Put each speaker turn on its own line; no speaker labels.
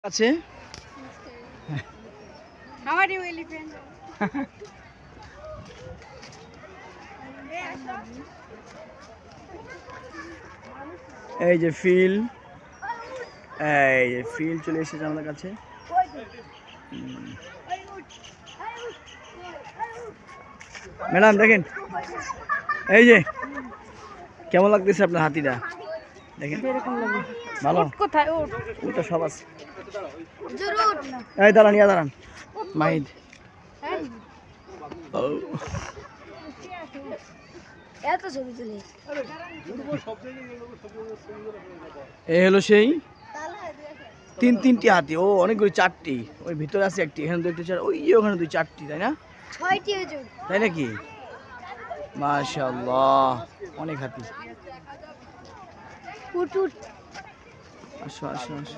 আছে।
How are you, elephant?
এই যে ফিল চলে এসেছে আমাদের কাছে। ম্যাডাম দেখেন, এই যে কেমন লাগতেছে আপনার হাতিটা? দেখেন ভালো,
কোথায় ওঠ?
ওটা সব আছে।
জরুর।
এই দাঁড়ান, দাঁড়ান মাহিদ।
এত ছবি তুলি।
এই হলো সেই তিনটি হাতি। ও অনেকগুলো, চারটি। ওই ভিতরে আছে একটি, এখানে দুইটি, চার, ওই যে ওখানে দুই, চারটি, তাই না?
6টি হুজুর।
তাই নাকি? মাশাআল্লাহ, অনেক হাতি।
উঠ উঠ।
আসো আসো আসো।